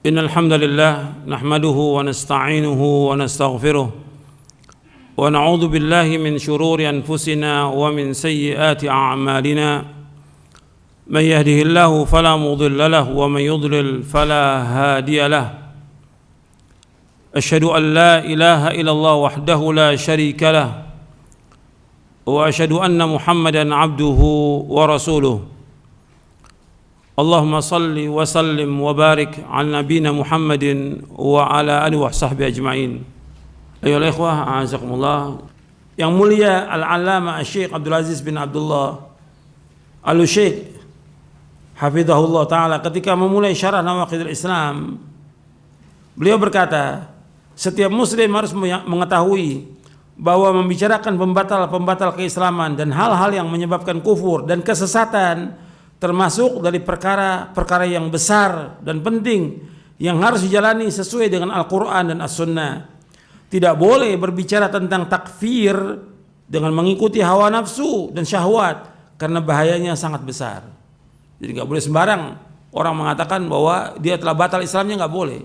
إن الحمد لله نحمده ونستعينه ونستغفره ونعوذ بالله من شرور أنفسنا ومن سيئات أعمالنا من يهده الله فلا مضل له ومن يضلل فلا هادي له أشهد أن لا إله إلا الله وحده لا شريك له وأشهد أن محمدا عبده ورسوله اللهم صل وسلم وبارك على نبينا محمد وعلى آله وصحبه أجمعين. Ayolah ikhwah, a'azakumullah. Yang mulia Al-Allamah Syekh Abdul Aziz bin Abdullah Al-Syekh hafizahullah ta'ala ketika memulai syarah Nawaqidul Islam, beliau berkata, setiap muslim harus mengetahui bahwa membicarakan pembatal keislaman dan hal-hal yang menyebabkan kufur dan kesesatan termasuk dari perkara yang besar dan penting yang harus dijalani sesuai dengan Al-Quran dan As-Sunnah. Tidak boleh berbicara tentang takfir dengan mengikuti hawa nafsu dan syahwat, karena bahayanya sangat besar. Jadi nggak boleh sembarang orang mengatakan bahwa dia telah batal Islamnya, nggak boleh.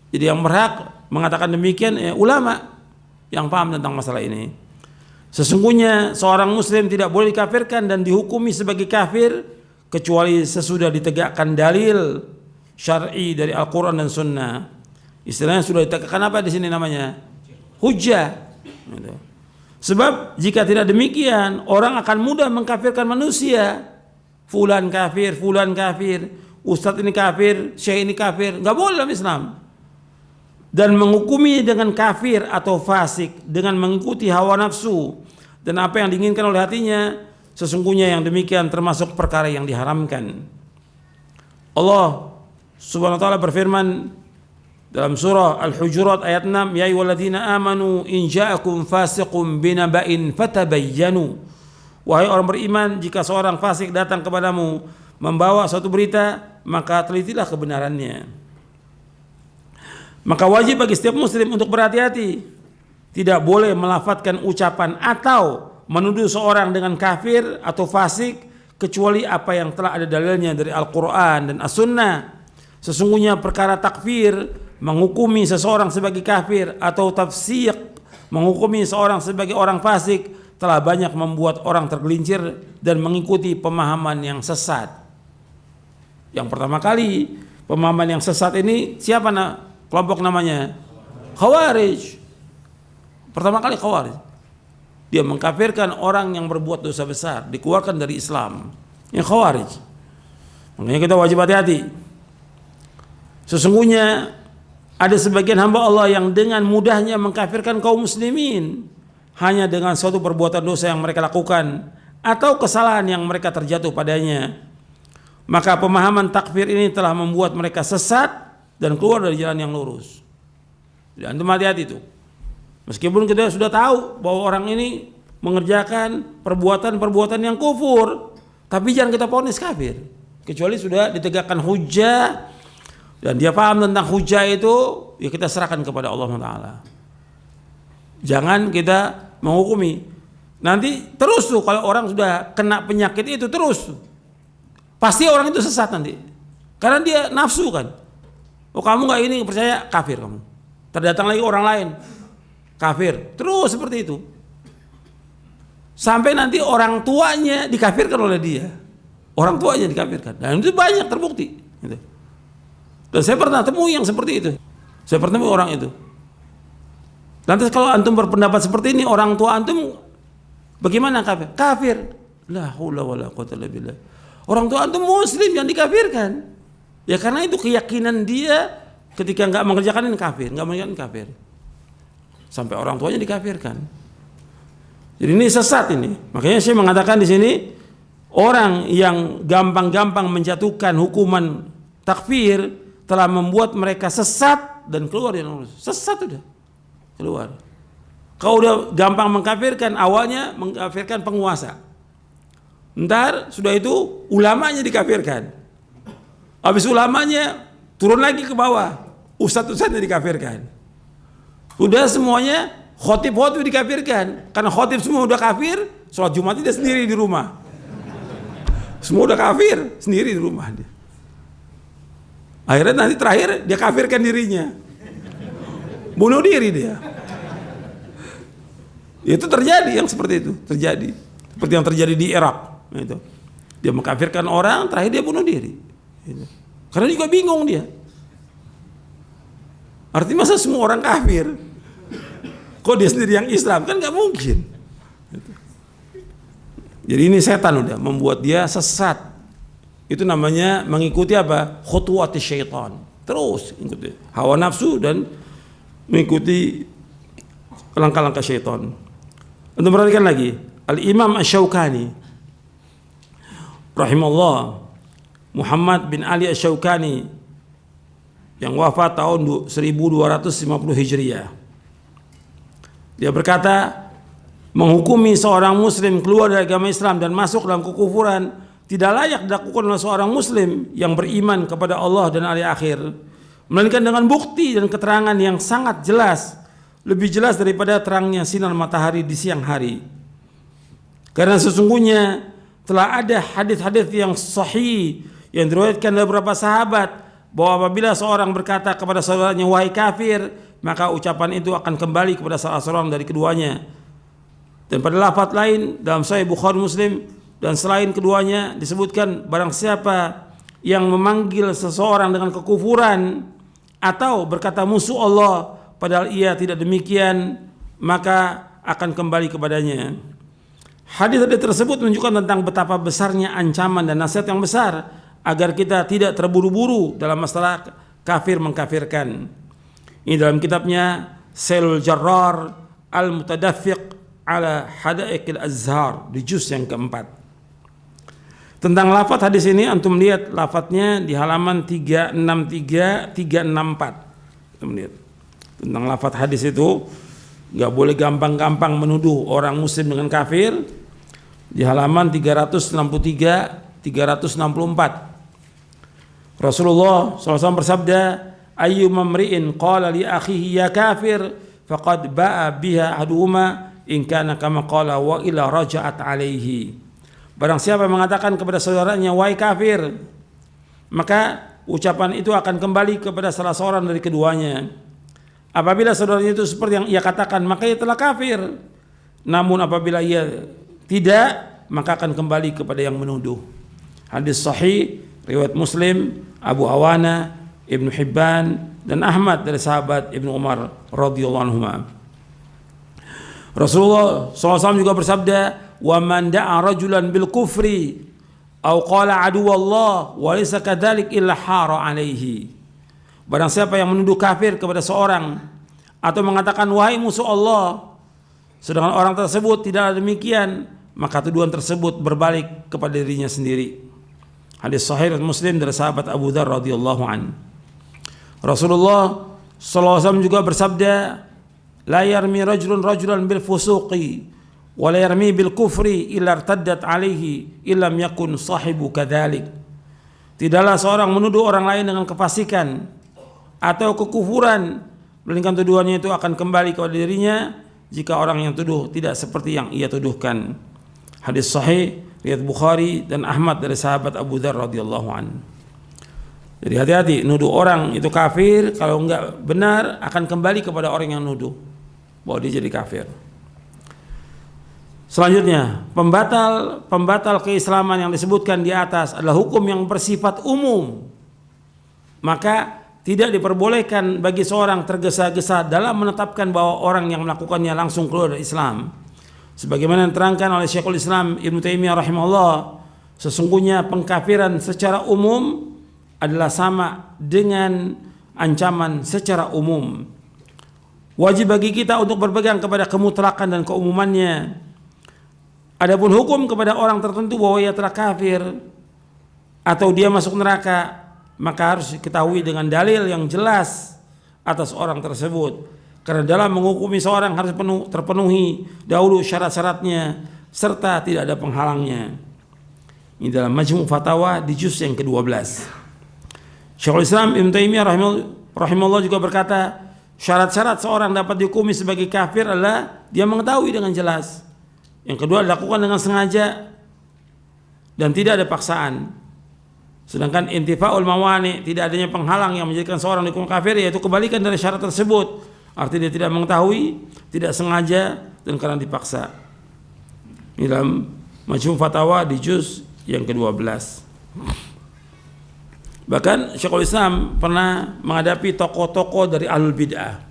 Jadi yang berhak mengatakan demikian ulama yang paham tentang masalah ini. Sesungguhnya seorang muslim tidak boleh dikafirkan dan dihukumi sebagai kafir kecuali sesudah ditegakkan dalil syar'i dari Al-Quran dan Sunnah. Istilahnya sudah ditegakkan apa di sini namanya? Hujjah. Sebab jika tidak demikian, orang akan mudah mengkafirkan manusia. Fulan kafir, ustadz ini kafir, syekh ini kafir. Nggak boleh dalam Islam. Dan menghukumi dengan kafir atau fasik dengan mengikuti hawa nafsu dan apa yang diinginkan oleh hatinya, sesungguhnya yang demikian termasuk perkara yang diharamkan. Allah Subhanahu wa taala berfirman dalam surah Al-Hujurat ayat 6, ya ayyuhalladzina amanu in ja'akum fasiqun binaba'in fatabayyanu. Wahai orang beriman, jika seorang fasik datang kepadamu membawa suatu berita, maka telitilah kebenarannya. Maka wajib bagi setiap muslim untuk berhati-hati. Tidak boleh melafadzkan ucapan atau menuduh seorang dengan kafir atau fasik kecuali apa yang telah ada dalilnya dari Al-Quran dan As-Sunnah. Sesungguhnya perkara takfir, menghukumi seseorang sebagai kafir, atau tafsik, menghukumi seorang sebagai orang fasik, telah banyak membuat orang tergelincir dan mengikuti pemahaman yang sesat. Yang pertama kali pemahaman yang sesat ini siapa kelompok namanya? Khawarij. Pertama kali Khawarij. Dia mengkafirkan orang yang berbuat dosa besar, dikeluarkan dari Islam. Yang Khawarij. Makanya kita wajib hati-hati. Sesungguhnya ada sebagian hamba Allah yang dengan mudahnya mengkafirkan kaum muslimin hanya dengan suatu perbuatan dosa yang mereka lakukan atau kesalahan yang mereka terjatuh padanya. Maka pemahaman takfir ini telah membuat mereka sesat dan keluar dari jalan yang lurus. Jadi antum hati-hati itu. Meskipun kita sudah tahu bahwa orang ini mengerjakan perbuatan-perbuatan yang kufur, tapi jangan kita vonis kafir kecuali sudah ditegakkan hujjah dan dia paham tentang hujjah itu, ya kita serahkan kepada Allah Taala. Jangan kita menghukumi. Nanti terus tuh kalau orang sudah kena penyakit itu terus, pasti orang itu sesat nanti. Karena dia nafsu kan. Oh kamu nggak ini percaya, kafir kamu. Terdatang lagi orang lain, kafir. Terus seperti itu. Sampai nanti orang tuanya dikafirkan oleh dia. Orang tuanya dikafirkan. Dan itu banyak terbukti. Dan saya pernah temui yang seperti itu. Saya pernah temui orang itu. Lantas kalau antum berpendapat seperti ini, orang tua antum bagaimana kafir? Kafir. La haula wala quwwata illa billah. Orang tua antum muslim yang dikafirkan. Ya karena itu keyakinan dia ketika nggak mengerjakan ini kafir, nggak mengerjakan kafir. Sampai orang tuanya dikafirkan. Jadi ini sesat ini. Makanya saya mengatakan di sini orang yang gampang-gampang menjatuhkan hukuman takfir telah membuat mereka sesat dan keluar dari lurus. Sesat udah keluar. Kau udah gampang mengkafirkan, awalnya mengkafirkan penguasa. Ntar sudah itu ulamanya dikafirkan. Habis ulamanya turun lagi ke bawah, ustadz-ustadznya dikafirkan. Udah semuanya khotib-khotib dikafirkan. Karena khotib semua udah kafir, sholat Jumat dia sendiri di rumah. Semua udah kafir, sendiri di rumah dia. Akhirnya nanti terakhir dia kafirkan dirinya. Bunuh diri dia. Itu terjadi yang seperti itu, terjadi. Seperti yang terjadi di Irak. Itu. Dia mengkafirkan orang, terakhir dia bunuh diri. Itu. Karena juga bingung dia. Artinya masa semua orang kafir? Kok dia sendiri yang Islam? Kan nggak mungkin. Gitu. Jadi ini setan udah membuat dia sesat. Itu namanya mengikuti apa? Khutuwati syaitan. Terus ikuti hawa nafsu dan mengikuti langkah-langkah syaitan. Untuk perhatikan lagi, Al-Imam Asy-Syaukani rahimahullah, Muhammad bin Ali Asy-Syaukani yang wafat tahun 1250 Hijriah. Dia berkata, menghukumi seorang muslim keluar dari agama Islam dan masuk dalam kekufuran tidak layak dilakukan oleh seorang muslim yang beriman kepada Allah dan hari akhir, melainkan dengan bukti dan keterangan yang sangat jelas, lebih jelas daripada terangnya sinar matahari di siang hari. Karena sesungguhnya telah ada hadis-hadis yang sahih yang diriwayatkan dari beberapa sahabat bahwa apabila seorang berkata kepada saudaranya wahai kafir, maka ucapan itu akan kembali kepada salah seorang dari keduanya. Dan pada lafaz lain dalam Sahih Bukhari Muslim dan selain keduanya disebutkan, barang siapa yang memanggil seseorang dengan kekufuran atau berkata musuh Allah padahal ia tidak demikian, maka akan kembali kepadanya. Hadis-hadis tersebut menunjukkan tentang betapa besarnya ancaman dan nasihat yang besar agar kita tidak terburu-buru dalam masalah kafir mengkafirkan. Ini dalam kitabnya Sailul Jarrar Al-Mutadaffiq ala Hadaiqil Azhar di juz yang keempat. Tentang lafaz hadis ini antum lihat lafaznya di halaman 363 364. Antum lihat. Tentang lafaz hadis itu enggak boleh gampang-gampang menuduh orang muslim dengan kafir. Di halaman 363 364. Rasulullah SAW bersabda, ayyu mamri'in qala li akhihi ya kafir faqad ba'a biha ahaduhuma in kana kama qala wa ila raja'at alaihi. Barang siapa yang mengatakan kepada saudaranya wahai kafir, maka ucapan itu akan kembali kepada salah seorang dari keduanya. Apabila saudaranya itu seperti yang ia katakan, maka ia telah kafir. Namun apabila ia tidak, maka akan kembali kepada yang menuduh. Hadis sahih riwayat Muslim, Abu Awana, Ibnu Hibban dan Ahmad dari sahabat Ibnu Umar radhiyallahu anhu. Rasulullah SAW juga bersabda, wa man da'a rajulan bil kufri aw qala aduwallah wa laysa kadzalik illa hara alaihi. Barang siapa yang menuduh kafir kepada seorang atau mengatakan wahai musuh Allah, sedangkan orang tersebut tidak demikian, maka tuduhan tersebut berbalik kepada dirinya sendiri. Hadis sahih Muslim dari sahabat Abu Dzar radhiyallahu an. Rasulullah SAW juga bersabda, la yarmi rajulun rajulan bil fusuqi wa la yarmi bil kufri illa irtaddat alaihi illam yakun sahibu kadzalik. Tidaklah seorang menuduh orang lain dengan kefasikan atau kekufuran, melainkan tuduhannya itu akan kembali kepada dirinya jika orang yang tuduh tidak seperti yang ia tuduhkan. Hadis sahih riwayat Bukhari dan Ahmad dari sahabat Abu Dzar radhiyallahu an. Jadi hati-hati, nuduh orang itu kafir kalau enggak benar akan kembali kepada orang yang nuduh bahwa dia jadi kafir. Selanjutnya, pembatal keislaman yang disebutkan di atas adalah hukum yang bersifat umum. Maka tidak diperbolehkan bagi seorang tergesa-gesa dalam menetapkan bahwa orang yang melakukannya langsung keluar dari Islam. Sebagaimana diterangkan oleh Syekhul Islam Ibnu Taimiyah rahimahullah, sesungguhnya pengkafiran secara umum adalah sama dengan ancaman secara umum. Wajib bagi kita untuk berpegang kepada kemutlakan dan keumumannya. Adapun hukum kepada orang tertentu bahwa ia telah kafir atau dia masuk neraka, maka harus diketahui dengan dalil yang jelas atas orang tersebut. Karena dalam menghukumi seorang harus terpenuhi dahulu syarat-syaratnya serta tidak ada penghalangnya. Ini dalam Majmu' Fatawa di juz yang ke-12. Syekhul Islam Ibnu Taimiyah rahimahullah juga berkata, syarat-syarat seorang dapat dihukumi sebagai kafir adalah dia mengetahui dengan jelas. Yang kedua, dilakukan dengan sengaja dan tidak ada paksaan. Sedangkan intifaul mawani, tidak adanya penghalang yang menjadikan seorang dihukum kafir, yaitu kebalikan dari syarat tersebut. Artinya dia tidak mengetahui, tidak sengaja, dan karena dipaksa. Ini dalam Majmu' Fatawa di juz yang ke-12. Bahkan Syekhul Islam pernah menghadapi tokoh-tokoh dari Ahlul Bid'ah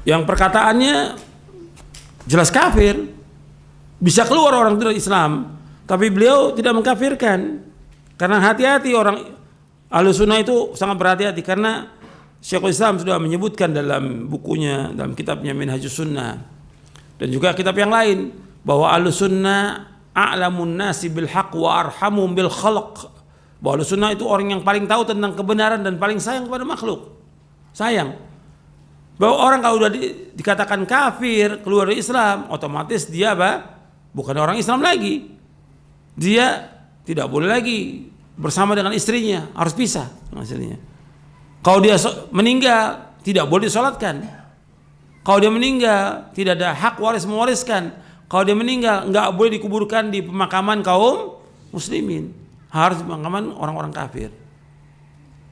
yang perkataannya jelas kafir, bisa keluar orang dari Islam, tapi beliau tidak mengkafirkan. Karena hati-hati, orang Ahlus Sunnah itu sangat berhati-hati, karena Syekhul Islam sudah menyebutkan dalam bukunya, dalam kitabnya Minhajus Sunnah dan juga kitab yang lain, bahwa Ahlus Sunnah a'lamun nasi bil haq wa arhamum bil khalq. Bahwa Ahlus Sunnah itu orang yang paling tahu tentang kebenaran dan paling sayang kepada makhluk. Sayang. Bahwa orang kalau sudah dikatakan kafir, keluar dari Islam, otomatis dia apa? Bukan orang Islam lagi. Dia tidak boleh lagi bersama dengan istrinya, harus pisah dengan istrinya. Kalau dia meninggal, tidak boleh disolatkan. Kalau dia meninggal, tidak ada hak waris mewariskan. Kalau dia meninggal, nggak boleh dikuburkan di pemakaman kaum muslimin, harus di pemakaman orang-orang kafir.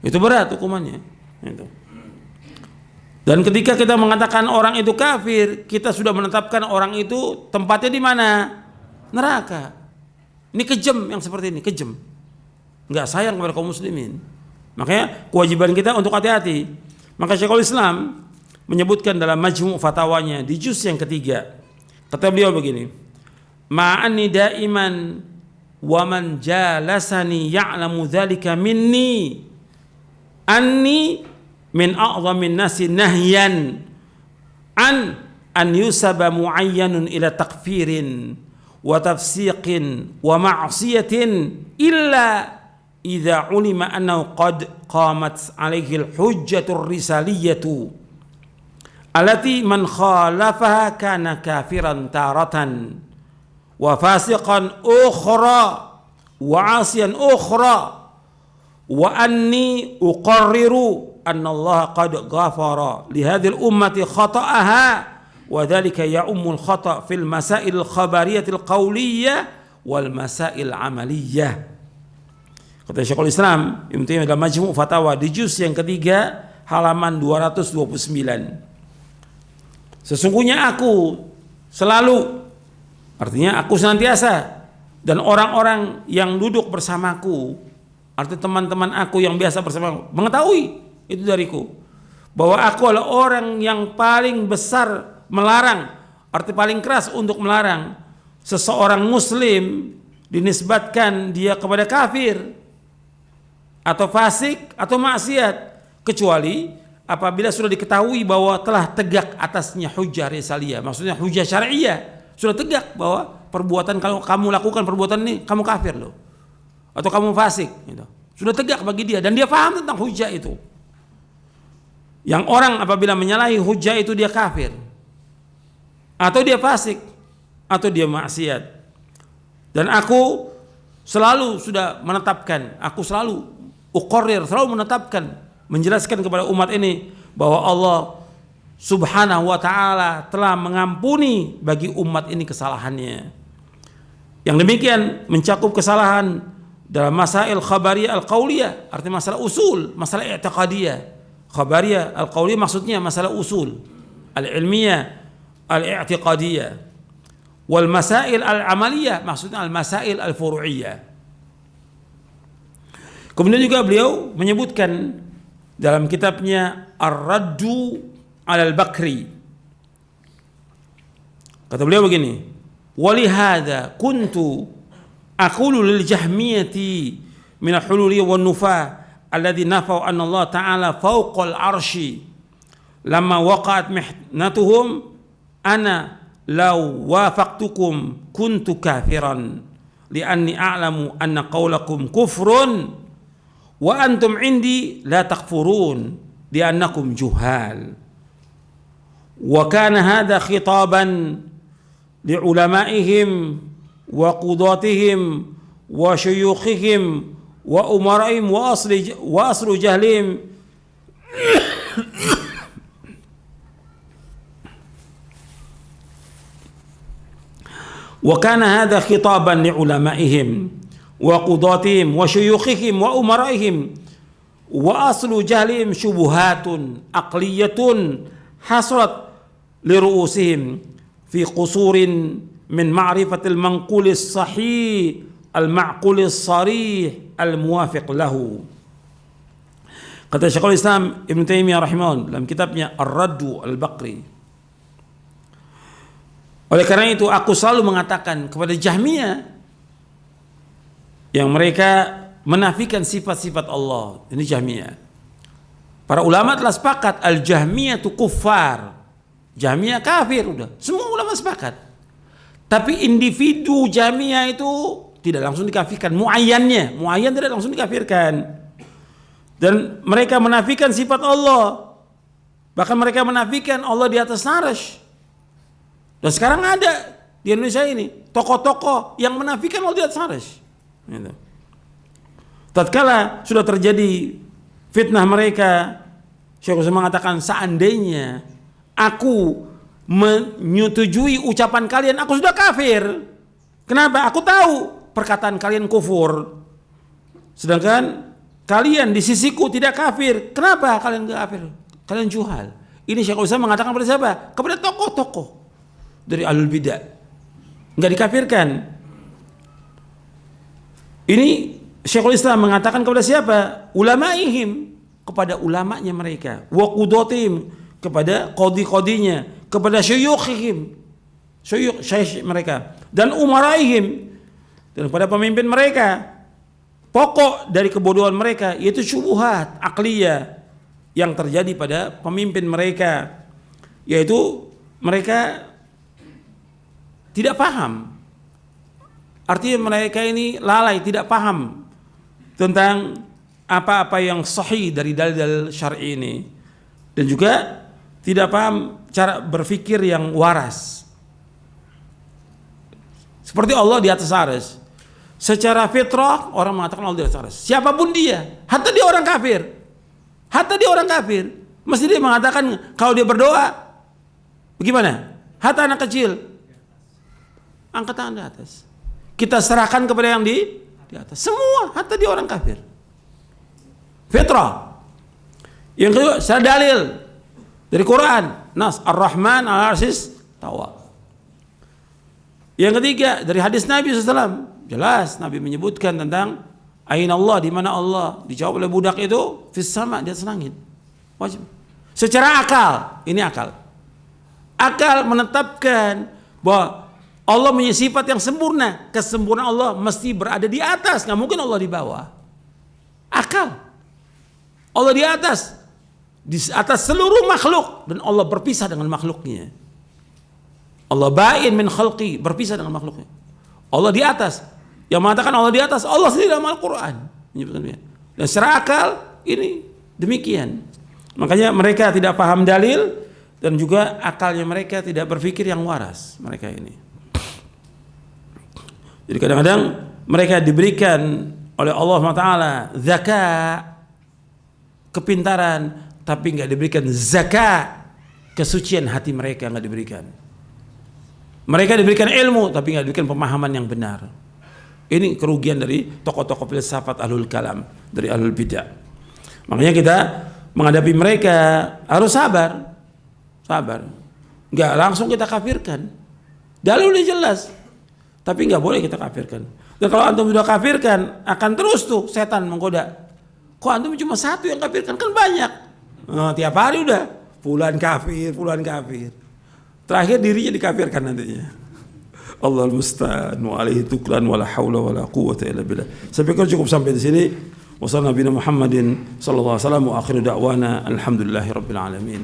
Itu berat hukumannya. Itu. Dan ketika kita mengatakan orang itu kafir, kita sudah menetapkan orang itu tempatnya di mana? Neraka. Ini kejam, yang seperti ini kejam, nggak sayang kepada kaum muslimin. Makanya kewajiban kita untuk hati-hati. Maka Syekhul Islam menyebutkan dalam Majmu' Fatawanya di juz yang ke-3, kata beliau begini: ma'anni daiman wa man jalasani ya'lamu dzalika minni anni min a'zamin nasi nahyan an yusaba muayyanun ila takfirin wa tafsiqin wa ma'siyatin illa idza ulima annahu qad qamat alaihi al-hujjatur risaliyatu allati man khalafaha kana kafiran taratan wa fasiqan ukhra wa 'asiyan ukhra wa anni uqarriru anna Allah qad ghafara li hadhihi al-ummati khata'aha wa dzalika ya'ummul khata' fil masail al-khabariyatil qawliyah wal masail amaliyah. Kata Syekhul Islam Ibnu Taimiyah dalam Majmu' Fatawa di juz yang ketiga halaman 229. Sesungguhnya aku selalu, artinya aku senantiasa, dan orang-orang yang duduk bersamaku, artinya teman-teman aku yang biasa bersamaku, mengetahui itu dariku, bahwa aku adalah orang yang paling besar melarang, arti paling keras untuk melarang seseorang muslim dinisbatkan dia kepada kafir atau fasik atau maksiat, kecuali apabila sudah diketahui bahwa telah tegak atasnya hujjah risaliyah, maksudnya hujjah syariah, sudah tegak bahwa perbuatan, kalau kamu lakukan perbuatan ini kamu kafir loh, atau kamu fasik gitu. Sudah tegak bagi dia dan dia paham tentang hujjah itu. Yang orang apabila menyalahi hujjah itu dia kafir, atau dia fasik, atau dia maksiat. Dan aku selalu sudah menetapkan, aku selalu uqarrir, selalu menetapkan, menjelaskan kepada umat ini bahwa Allah Subhanahu wa ta'ala telah mengampuni bagi umat ini kesalahannya. Yang demikian mencakup kesalahan dalam masail khabariyah al-qauliyah, artinya masalah usul, masalah i'tiqadiyah. Khabariyah al-qauliyah maksudnya masalah usul, al-ilmiyah, al-i'tiqadiyah. Wal masail al-amaliyah maksudnya al-masail al-furu'iyah. Kemudian juga beliau menyebutkan dalam kitabnya Ar-Raddu 'alal Bakri, kata beliau begini: walihada kuntu aqulu lil jahmiyati min al-hululiyah wan nufah alladhi nafau anna Allah ta'ala fawqal arsy lamma waqa'at mihnatuhum ana law wafaqtukum kuntu kafiran li'anni a'lamu anna qawlakum kufrun wa antum indi la takfurun li'annakum juhal. Wa kana hadha khitaban li'ulamaihim wa qudatihim wa syuyukhihim wa umaraihim wa asru jahlihim wa kana hadha khitaban li'ulamaihim wa qudatihim wa syuyukhihim wa umaraihim wa aslu jahlihim syubuhatun aqliyatun hasrat li ru'usihim fi qusurin min ma'rifatil manqulis sahih al-ma'qulis sarih al-muwafiq lahu. Kata Syekhul Islam Ibn Taimiyah rahimahullah dalam kitabnya Ar-Raddu Al-Baqri, oleh karena itu aku selalu mengatakan kepada Jahmiyah yang mereka menafikan sifat-sifat Allah, ini Jahmiyah. Para ulama telah sepakat al-Jahmiyah itu kuffar, Jahmiyah kafir, udah semua ulama sepakat. Tapi individu Jahmiyah itu tidak langsung dikafirkan, muayyan tidak langsung dikafirkan. Dan mereka menafikan sifat Allah, bahkan mereka menafikan Allah di atas arsy. Dan sekarang ada di Indonesia ini tokoh-tokoh yang menafikan Allah di atas arsy. Gitu. Tatkala sudah terjadi fitnah mereka, Syekh Utsman mengatakan seandainya aku menyetujui ucapan kalian, aku sudah kafir. Kenapa? Aku tahu perkataan kalian kufur, sedangkan kalian di sisiku tidak kafir. Kenapa kalian tidak kafir? Kalian juhal. Ini Syekhul Islam mengatakan kepada siapa? Kepada tokoh-tokoh dari ahlul bidah, enggak dikafirkan. Ini Syekhul Islam mengatakan kepada siapa? Ulamaihim, kepada ulamanya mereka. Wa qudatihim, kepada qadhi-qadhinya, kepada syuyukhihim, syuyukh mereka, dan umaraihim, dan kepada pemimpin mereka. Pokok dari kebodohan mereka yaitu syubhat akliyah yang terjadi pada pemimpin mereka, yaitu mereka tidak paham. Artinya mereka ini lalai, tidak paham tentang apa-apa yang sahih dari dalil-dalil syar'i ini, dan juga tidak paham cara berpikir yang waras. Seperti Allah di atas arsy. Secara fitrah orang mengatakan Allah di atas arsy. Siapapun dia, hatta dia orang kafir, mesti dia mengatakan kalau dia berdoa bagaimana? Hatta anak kecil, angkat tangan di atas. Kita serahkan kepada yang di atas. Semua, hatta dia orang kafir. Fitrah. Yang kedua, secara dalil dari Quran, Nas Ar-Rahman Al-Arsy Tawa. Yang ketiga dari hadis Nabi SAW. Jelas Nabi menyebutkan tentang aina Allah, di mana Allah. Dijawab oleh budak itu fis sama, di atas langit. Wajib. Secara akal, ini akal. Akal menetapkan bahwa Allah punya sifat yang sempurna. Kesempurnaan Allah mesti berada di atas, nggak mungkin Allah di bawah. Akal. Allah di atas seluruh makhluk, dan Allah berpisah dengan makhluknya. Allah ba'in min khalqi, berpisah dengan makhluknya. Allah di atas. Yang mengatakan Allah di atas, Allah sendiri dalam Al-Quran. Dan secara akal ini demikian. Makanya mereka tidak paham dalil, dan juga akalnya mereka tidak berpikir yang waras, mereka ini. Jadi kadang-kadang mereka diberikan oleh Allah SWT zaka, kepintaran, tapi nggak diberikan zakat, kesucian hati mereka nggak diberikan. Mereka diberikan ilmu, tapi nggak diberikan pemahaman yang benar. Ini kerugian dari tokoh-tokoh filsafat ahlul kalam, dari ahlul bidah. Makanya kita menghadapi mereka harus sabar. Nggak langsung kita kafirkan. Dalilnya jelas, tapi nggak boleh kita kafirkan. Dan kalau antum sudah kafirkan, akan terus tuh setan menggoda. Kok antum cuma satu yang kafirkan? Kan banyak. Tiap hari udah fulan kafir. Terakhir dirinya dikafirkan nantinya. Allahul musta'an wa alaihi tuklan wa la haula wa la quwwata illa billah. Saya pikir cukup sampai di sini. Wassallallahu Muhammadin sallallahu alaihi wasallam wa akhiru da'wana alhamdulillahi rabbil alamin.